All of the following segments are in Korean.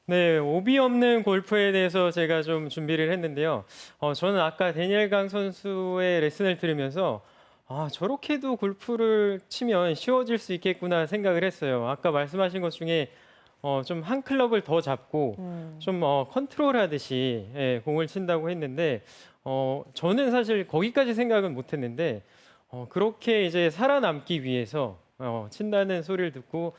네, 오비 없는 골프에 대해서 제가 좀 준비를 했는데요. 저는 아까 데니엘 강 선수의 레슨을 들으면서 저렇게도 골프를 치면 쉬워질 수 있겠구나 생각을 했어요. 아까 말씀하신 것 중에 좀 한 클럽을 더 잡고 좀 컨트롤하듯이 예, 공을 친다고 했는데 저는 사실 거기까지 생각은 못 했는데 그렇게 이제 살아남기 위해서 친다는 소리를 듣고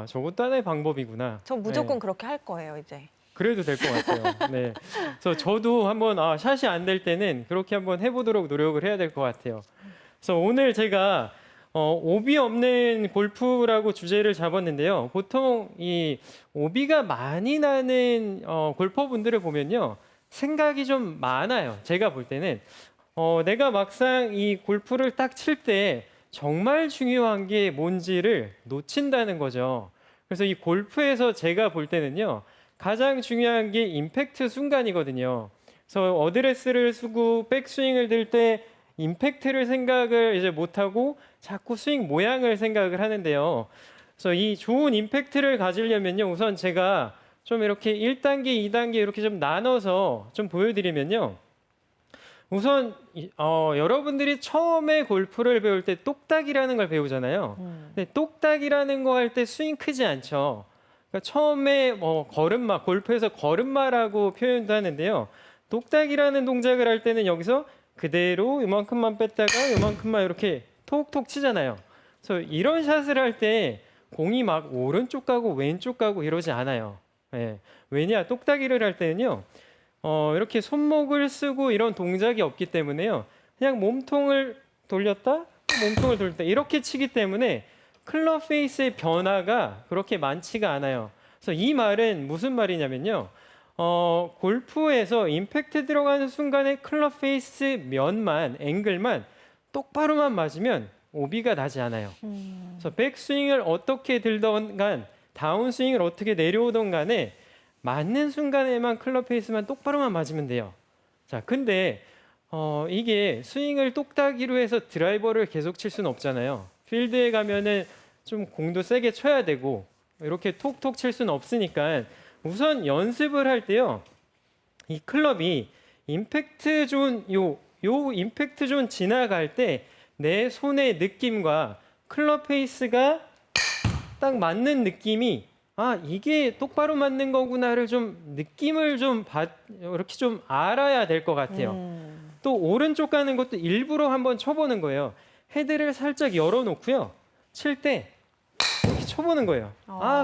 저것도 하나의 방법이구나. 전 무조건 예. 그렇게 할 거예요, 이제. 그래도 될 것 같아요. 네. 그래서 저도 한번 샷이 안 될 때는 그렇게 한번 해보도록 노력을 해야 될 것 같아요. 그래서 오늘 제가 오비 없는 골프라고 주제를 잡았는데요. 보통 이 오비가 많이 나는 골퍼분들을 보면요. 생각이 좀 많아요. 제가 볼 때는 내가 막상 이 골프를 딱 칠 때 정말 중요한 게 뭔지를 놓친다는 거죠. 그래서 이 골프에서 제가 볼 때는요. 가장 중요한 게 임팩트 순간이거든요. 그래서 어드레스를 쓰고 백스윙을 들 때 임팩트를 생각을 이제 못하고 자꾸 스윙 모양을 생각을 하는데요. 그래서 이 좋은 임팩트를 가지려면요. 우선 제가 좀 이렇게 1단계, 2단계 이렇게 좀 나눠서 좀 보여드리면요. 우선 여러분들이 처음에 골프를 배울 때 똑딱이라는 걸 배우잖아요. 근데 똑딱이라는 거 할 때 스윙 크지 않죠. 그러니까 처음에 걸음마, 골프에서 걸음마라고 표현도 하는데요. 똑딱이라는 동작을 할 때는 여기서 그대로 이만큼만 뺐다가 이만큼만 이렇게 톡톡 치잖아요. 그래서 이런 샷을 할 때 공이 막 오른쪽 가고 왼쪽 가고 이러지 않아요. 예. 왜냐? 똑딱이를 할 때는요. 이렇게 손목을 쓰고 이런 동작이 없기 때문에요. 그냥 몸통을 돌렸다, 몸통을 돌렸다 이렇게 치기 때문에 클럽 페이스의 변화가 그렇게 많지가 않아요. 그래서 이 말은 무슨 말이냐면요. 골프에서 임팩트 들어가는 순간에 클럽 페이스 면만, 앵글만 똑바로만 맞으면 오비가 나지 않아요. 그래서 백스윙을 어떻게 들던 간, 다운스윙을 어떻게 내려오던 간에 맞는 순간에만 클럽 페이스만 똑바로만 맞으면 돼요. 자, 근데 이게 스윙을 똑딱이로 해서 드라이버를 계속 칠 수는 없잖아요. 필드에 가면은 좀 공도 세게 쳐야 되고 이렇게 톡톡 칠 수는 없으니까 우선 연습을 할 때요. 이 클럽이 임팩트 존 임팩트 존 지나갈 때 내 손의 느낌과 클럽 페이스가 딱 맞는 느낌이 이게 똑바로 맞는 거구나를 좀 느낌을 좀 이렇게 좀 알아야 될 것 같아요. 또 오른쪽 가는 것도 일부러 한번 쳐보는 거예요. 헤드를 살짝 열어놓고요. 칠 때 이렇게 쳐보는 거예요.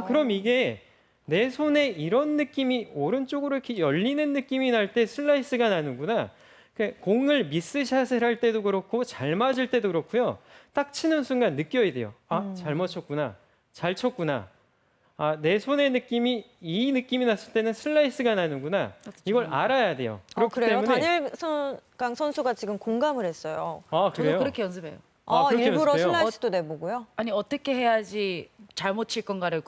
그럼 이게 내 손에 이런 느낌이 오른쪽으로 이렇게 열리는 느낌이 날 때 슬라이스가 나는구나. 공을 미스샷을 할 때도 그렇고 잘 맞을 때도 그렇고요. 딱 치는 순간 느껴야 돼요. 잘 맞췄구나. 잘 쳤구나. 내 손의 느낌이 이 느낌이 났을 때는 슬라이스가 나는구나. 이걸 알아야 돼요. 그렇기 그래요? 때문에 다니엘 강 선수가 지금 공감을 했어요. 저도 그래요? 그렇게 연습해요. 그렇게 일부러 연습해요? 슬라이스도 내보고요. 아니 어떻게 해야지 잘못 칠 건가를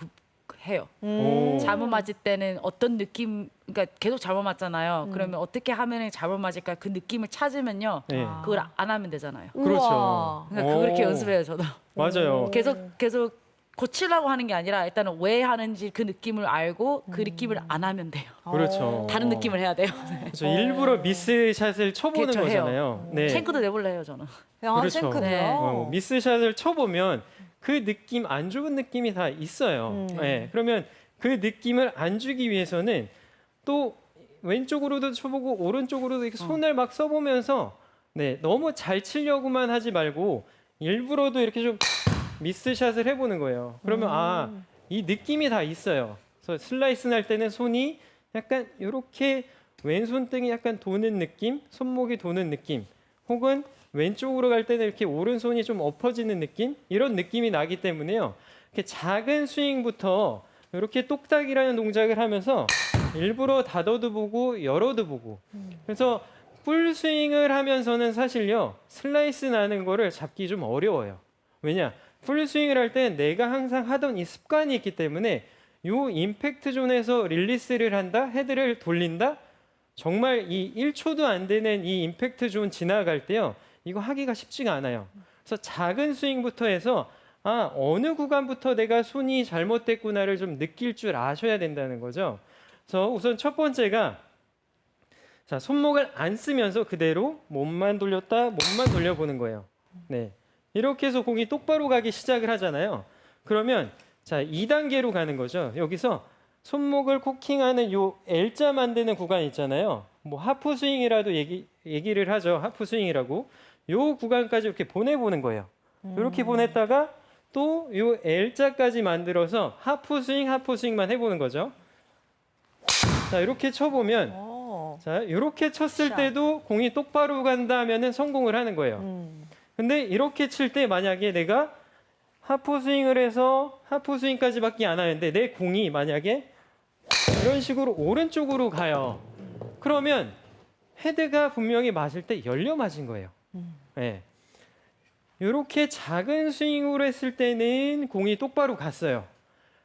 해요. 오. 잘못 맞을 때는 어떤 느낌, 그러니까 계속 잘못 맞잖아요. 그러면 어떻게 하면 잘못 맞을까 그 느낌을 찾으면요. 네. 그걸 안 하면 되잖아요. 그렇죠. 우와. 그러니까 오. 그렇게 연습해요, 저도. 맞아요. 계속 고치려고 하는 게 아니라 일단은 왜 하는지 그 느낌을 알고 그 느낌을 안 하면 돼요. 그렇죠. 다른 느낌을 해야 돼요. 그렇죠. 일부러 미스샷을 쳐보는 그렇죠, 해요. 거잖아요. 네. 쉔크도 내볼래요, 저는. 그렇죠. 싱크도요? 네. 미스샷을 쳐보면 그 느낌, 안 좋은 느낌이 다 있어요. 네. 그러면 그 느낌을 안 주기 위해서는 또 왼쪽으로도 쳐보고 오른쪽으로도 이렇게 손을 막 써보면서 너무 잘 치려고만 하지 말고 일부러도 이렇게 좀 미스샷을 해보는 거예요. 그러면 이 느낌이 다 있어요. 그래서 슬라이스 날 때는 손이 약간 이렇게 왼손등이 약간 도는 느낌, 손목이 도는 느낌, 혹은 왼쪽으로 갈 때는 이렇게 오른손이 좀 엎어지는 느낌, 이런 느낌이 나기 때문에요. 이렇게 작은 스윙부터 이렇게 똑딱이라는 동작을 하면서 일부러 닫아도 보고 열어도 보고. 그래서 풀 스윙을 하면서는 사실요 슬라이스 나는 거를 잡기 좀 어려워요. 왜냐? 풀 스윙을 할 때 내가 항상 하던 이 습관이 있기 때문에 요 임팩트 존에서 릴리스를 한다, 헤드를 돌린다. 정말 이 1초도 안 되는 이 임팩트 존 지나갈 때요. 이거 하기가 쉽지가 않아요. 그래서 작은 스윙부터 해서 어느 구간부터 내가 손이 잘못됐구나를 좀 느낄 줄 아셔야 된다는 거죠. 그래서 우선 첫 번째가 자, 손목을 안 쓰면서 그대로 몸만 돌렸다, 몸만 돌려보는 거예요. 네. 이렇게 해서 공이 똑바로 가기 시작을 하잖아요. 그러면 자, 2단계로 가는 거죠. 여기서 손목을 코킹하는 요 L자 만드는 구간 있잖아요. 뭐 하프 스윙이라도 얘기를 하죠. 하프 스윙이라고. 요 구간까지 이렇게 보내보는 거예요. 이렇게 보냈다가 또 요 L자까지 만들어서 하프 스윙만 해보는 거죠. 자, 이렇게 쳐보면 자, 이렇게 쳤을 샷. 때도 공이 똑바로 간다 하면은 성공을 하는 거예요. 근데 이렇게 칠 때 만약에 내가 하프 스윙을 해서 하프 스윙까지밖에 안 하는데 내 공이 만약에 이런 식으로 오른쪽으로 가요. 그러면 헤드가 분명히 맞을 때 열려 맞은 거예요. 네. 이렇게 작은 스윙으로 했을 때는 공이 똑바로 갔어요.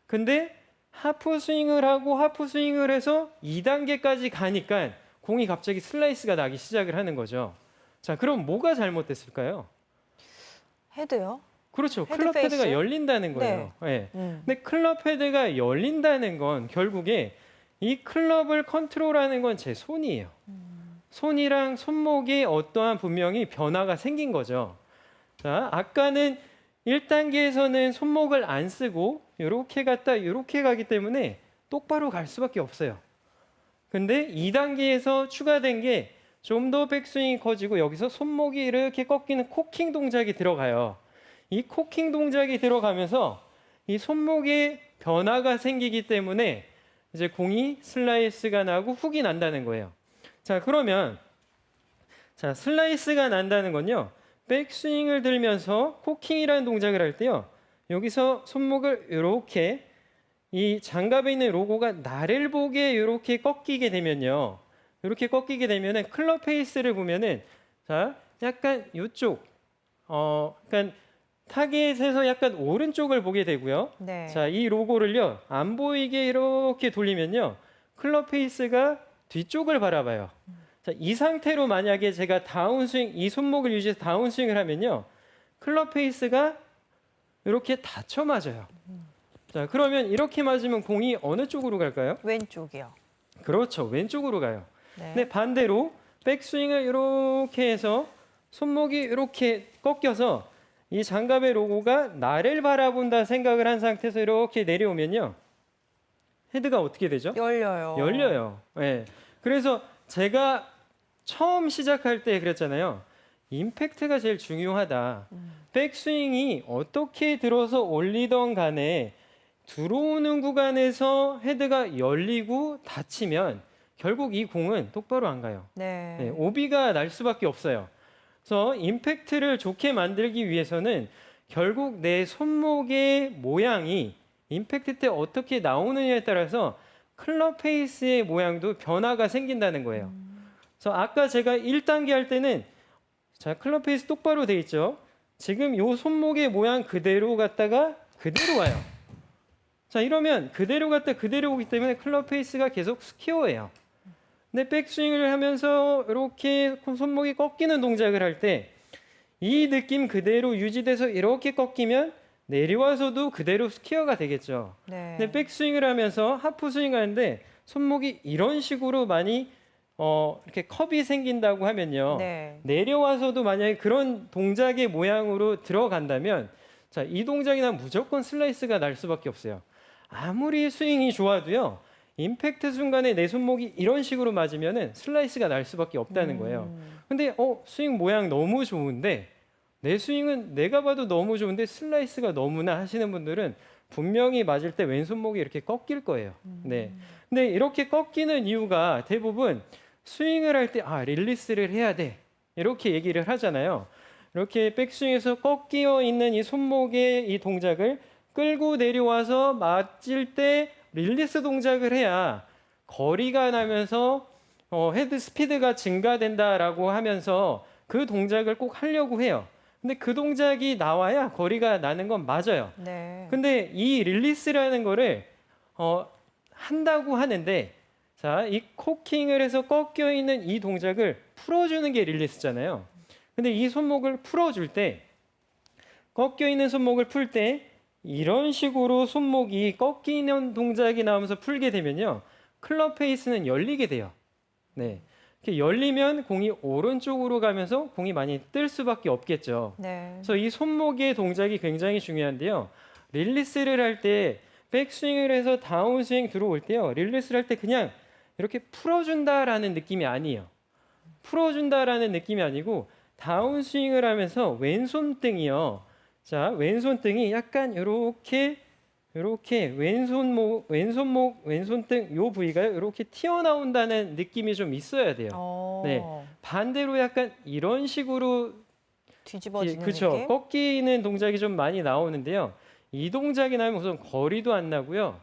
근데 하프 스윙을 하고 하프 스윙을 해서 2단계까지 가니까 공이 갑자기 슬라이스가 나기 시작을 하는 거죠. 자, 그럼 뭐가 잘못됐을까요? 헤드요? 그렇죠. 헤드 클럽 페이스? 헤드가 열린다는 거예요. 네. 음. 근데 클럽 헤드가 열린다는 건 결국에 이 클럽을 컨트롤하는 건 제 손이에요. 손이랑 손목에 어떠한 분명히 변화가 생긴 거죠. 자, 아까는 1단계에서는 손목을 안 쓰고 이렇게 갔다 이렇게 가기 때문에 똑바로 갈 수밖에 없어요. 근데 2단계에서 추가된 게 좀 더 백스윙이 커지고 여기서 손목이 이렇게 꺾이는 코킹 동작이 들어가요. 이 코킹 동작이 들어가면서 이 손목에 변화가 생기기 때문에 이제 공이 슬라이스가 나고 훅이 난다는 거예요. 자, 그러면 자, 슬라이스가 난다는 건요. 백스윙을 들면서 코킹이라는 동작을 할 때요. 여기서 손목을 이렇게 이 장갑에 있는 로고가 나를 보게 이렇게 꺾이게 되면요. 이렇게 꺾이게 되면은 클럽 페이스를 보면은 자, 약간 이쪽 그러니까 타겟에서 약간 오른쪽을 보게 되고요. 네. 자, 이 로고를요. 안 보이게 이렇게 돌리면요. 클럽 페이스가 뒤쪽을 바라봐요. 자, 이 상태로 만약에 제가 다운스윙, 이 손목을 유지해서 다운스윙을 하면요. 클럽 페이스가 이렇게 닫혀 맞아요. 자, 그러면 이렇게 맞으면 공이 어느 쪽으로 갈까요? 왼쪽이요. 그렇죠. 왼쪽으로 가요. 네. 근데 반대로 백스윙을 이렇게 해서 손목이 이렇게 꺾여서 이 장갑의 로고가 나를 바라본다 생각을 한 상태에서 이렇게 내려오면요. 헤드가 어떻게 되죠? 열려요. 열려요. 예. 그래서 제가 처음 시작할 때 그랬잖아요. 임팩트가 제일 중요하다. 백스윙이 어떻게 들어서 올리던 간에 들어오는 구간에서 헤드가 열리고 닫히면 결국 이 공은 똑바로 안 가요. 네. 네, 오비가 날 수밖에 없어요. 그래서 임팩트를 좋게 만들기 위해서는 결국 내 손목의 모양이 임팩트 때 어떻게 나오느냐에 따라서 클럽 페이스의 모양도 변화가 생긴다는 거예요. 그래서 아까 제가 1단계 할 때는 자, 클럽 페이스 똑바로 돼 있죠. 지금 요 손목의 모양 그대로 갔다가 그대로 와요. 자, 이러면 그대로 갔다 그대로 오기 때문에 클럽 페이스가 계속 스퀘어예요. 근데 백스윙을 하면서 이렇게 손목이 꺾이는 동작을 할 때 이 느낌 그대로 유지돼서 이렇게 꺾이면 내려와서도 그대로 스퀘어가 되겠죠. 네. 근데 백스윙을 하면서 하프 스윙 하는데 손목이 이런 식으로 많이 이렇게 컵이 생긴다고 하면요. 네. 내려와서도 만약에 그런 동작의 모양으로 들어간다면 자, 이 동작이나 무조건 슬라이스가 날 수밖에 없어요. 아무리 스윙이 좋아도요. 임팩트 순간에 내 손목이 이런 식으로 맞으면은 슬라이스가 날 수밖에 없다는 거예요. 근데 스윙 모양 너무 좋은데 내 스윙은 내가 봐도 너무 좋은데 슬라이스가 너무나 하시는 분들은 분명히 맞을 때 왼손목이 이렇게 꺾일 거예요. 네. 근데 이렇게 꺾이는 이유가 대부분 스윙을 할 때 릴리스를 해야 돼. 이렇게 얘기를 하잖아요. 이렇게 백스윙에서 꺾여 있는 이 손목의 이 동작을 끌고 내려와서 맞을 때 릴리스 동작을 해야 거리가 나면서 헤드 스피드가 증가된다라고 하면서 그 동작을 꼭 하려고 해요. 근데 그 동작이 나와야 거리가 나는 건 맞아요. 네. 근데 이 릴리스라는 거를 한다고 하는데 자, 이 코킹을 해서 꺾여 있는 이 동작을 풀어주는 게 릴리스잖아요. 근데 이 손목을 풀어줄 때 꺾여 있는 손목을 풀 때 이런 식으로 손목이 꺾이는 동작이 나오면서 풀게 되면요. 클럽 페이스는 열리게 돼요. 네. 이렇게 열리면 공이 오른쪽으로 가면서 공이 많이 뜰 수밖에 없겠죠. 네. 그래서 이 손목의 동작이 굉장히 중요한데요. 릴리스를 할 때 백스윙을 해서 다운스윙 들어올 때요. 릴리스를 할 때 그냥 이렇게 풀어준다라는 느낌이 아니에요. 풀어준다라는 느낌이 아니고 다운스윙을 하면서 왼손등이요. 자, 왼손등이 약간 이렇게 왼손등 요 부위가 이렇게 튀어나온다는 느낌이 좀 있어야 돼요. 네. 반대로 약간 이런 식으로 뒤집어지는 그쵸. 느낌? 꺾이는 동작이 좀 많이 나오는데요. 이 동작이 나면 우선 거리도 안 나고요.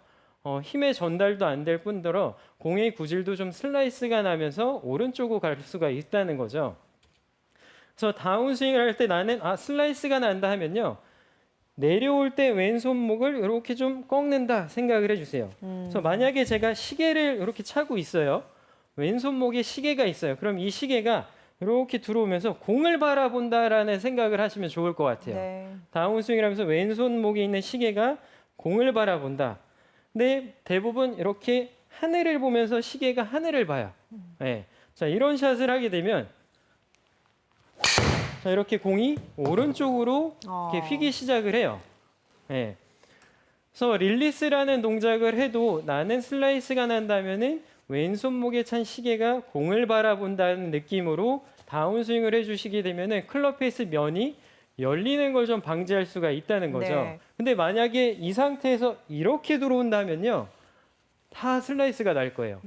힘의 전달도 안 될 뿐더러 공의 구질도 좀 슬라이스가 나면서 오른쪽으로 갈 수가 있다는 거죠. 그래서 다운스윙을 할 때 나는 슬라이스가 난다 하면요. 내려올 때 왼손목을 이렇게 좀 꺾는다 생각을 해주세요. 그래서 만약에 제가 시계를 이렇게 차고 있어요. 왼손목에 시계가 있어요. 그럼 이 시계가 이렇게 들어오면서 공을 바라본다라는 생각을 하시면 좋을 것 같아요. 네. 다운스윙을 하면서 왼손목에 있는 시계가 공을 바라본다. 근데 대부분 이렇게 하늘을 보면서 시계가 하늘을 봐요. 네. 자, 이런 샷을 하게 되면 자, 이렇게 공이 오른쪽으로 이렇게 휘기 시작을 해요. 네. 그래서 릴리스라는 동작을 해도 나는 슬라이스가 난다면은 왼손목에 찬 시계가 공을 바라본다는 느낌으로 다운스윙을 해주시게 되면은 클럽 페이스 면이 열리는 걸 좀 방지할 수가 있다는 거죠. 네. 근데 만약에 이 상태에서 이렇게 들어온다면요, 다 슬라이스가 날 거예요.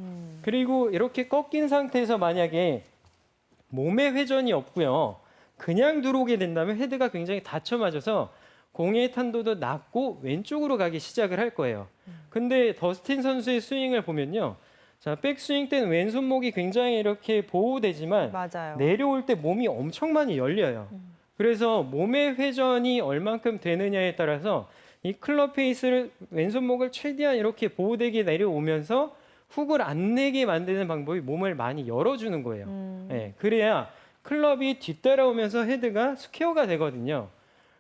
그리고 이렇게 꺾인 상태에서 만약에 몸의 회전이 없고요, 그냥 들어오게 된다면 헤드가 굉장히 닫혀 맞아서 공의 탄도도 낮고 왼쪽으로 가기 시작을 할 거예요. 근데 더스틴 선수의 스윙을 보면요, 자, 백스윙 때는 왼손목이 굉장히 이렇게 보호되지만 맞아요. 내려올 때 몸이 엄청 많이 열려요. 그래서 몸의 회전이 얼만큼 되느냐에 따라서 이 클럽 페이스를 왼손목을 최대한 이렇게 보호되게 내려오면서 훅을 안 내게 만드는 방법이 몸을 많이 열어주는 거예요. 네, 그래야 클럽이 뒤따라오면서 헤드가 스퀘어가 되거든요.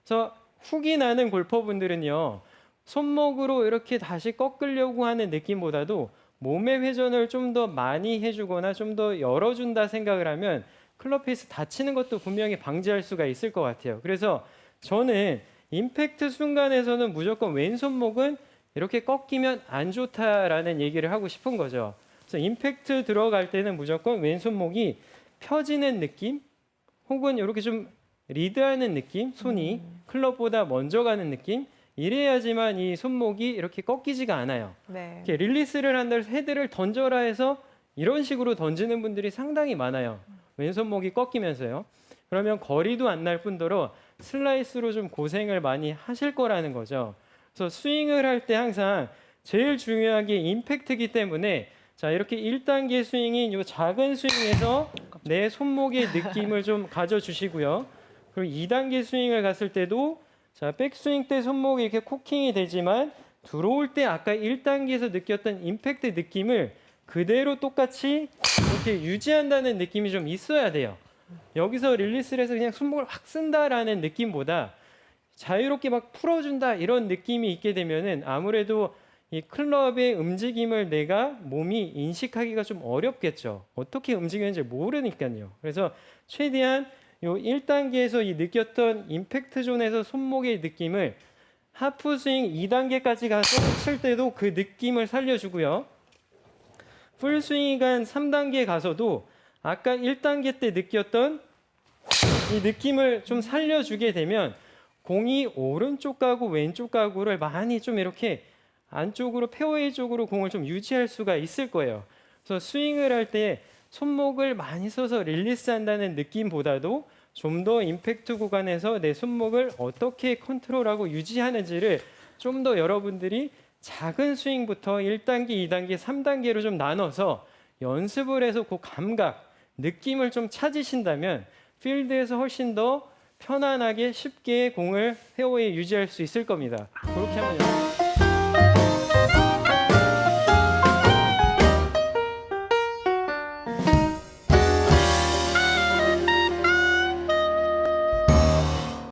그래서 훅이 나는 골퍼분들은요, 손목으로 이렇게 다시 꺾으려고 하는 느낌보다도 몸의 회전을 좀 더 많이 해주거나 좀 더 열어준다 생각을 하면 클럽 페이스 다치는 것도 분명히 방지할 수가 있을 것 같아요. 그래서 저는 임팩트 순간에서는 무조건 왼손목은 이렇게 꺾이면 안 좋다라는 얘기를 하고 싶은 거죠. 그래서 임팩트 들어갈 때는 무조건 왼손목이 펴지는 느낌 혹은 이렇게 좀 리드하는 느낌, 손이 클럽보다 먼저 가는 느낌, 이래야지만 이 손목이 이렇게 꺾이지가 않아요. 네. 이렇게 릴리스를 한다 해서 헤드를 던져라 해서 이런 식으로 던지는 분들이 상당히 많아요. 왼손목이 꺾이면서요. 그러면 거리도 안 날 뿐더러 슬라이스로 좀 고생을 많이 하실 거라는 거죠. 그래서 스윙을 할 때 항상 제일 중요한 게 임팩트이기 때문에 자, 이렇게 1단계 스윙인 이 작은 스윙에서 내 손목의 느낌을 좀 가져주시고요. 그리고 2단계 스윙을 갔을 때도 자, 백스윙 때 손목이 이렇게 코킹이 되지만 들어올 때 아까 1단계에서 느꼈던 임팩트 느낌을 그대로 똑같이 이렇게 유지한다는 느낌이 좀 있어야 돼요. 여기서 릴리스를 해서 그냥 손목을 확 쓴다라는 느낌보다 자유롭게 막 풀어준다 이런 느낌이 있게 되면은 아무래도 이 클럽의 움직임을 내가 몸이 인식하기가 좀 어렵겠죠. 어떻게 움직이는지 모르니까요. 그래서 최대한 요 1단계에서 이 느꼈던 임팩트 존에서 손목의 느낌을 하프 스윙 2단계까지 가서 칠 때도 그 느낌을 살려주고요. 풀 스윙이 간 3단계 가서도 아까 1단계 때 느꼈던 이 느낌을 좀 살려주게 되면 공이 오른쪽 가구 왼쪽 가구를 많이 좀 이렇게 안쪽으로 페어웨이 쪽으로 공을 좀 유지할 수가 있을 거예요. 그래서 스윙을 할 때 손목을 많이 써서 릴리스한다는 느낌보다도 좀 더 임팩트 구간에서 내 손목을 어떻게 컨트롤하고 유지하는지를 좀 더 여러분들이 작은 스윙부터 1단계, 2단계, 3단계로 좀 나눠서 연습을 해서 그 감각, 느낌을 좀 찾으신다면 필드에서 훨씬 더 편안하게 쉽게 공을 페어웨이에 유지할 수 있을 겁니다. 그렇게 하면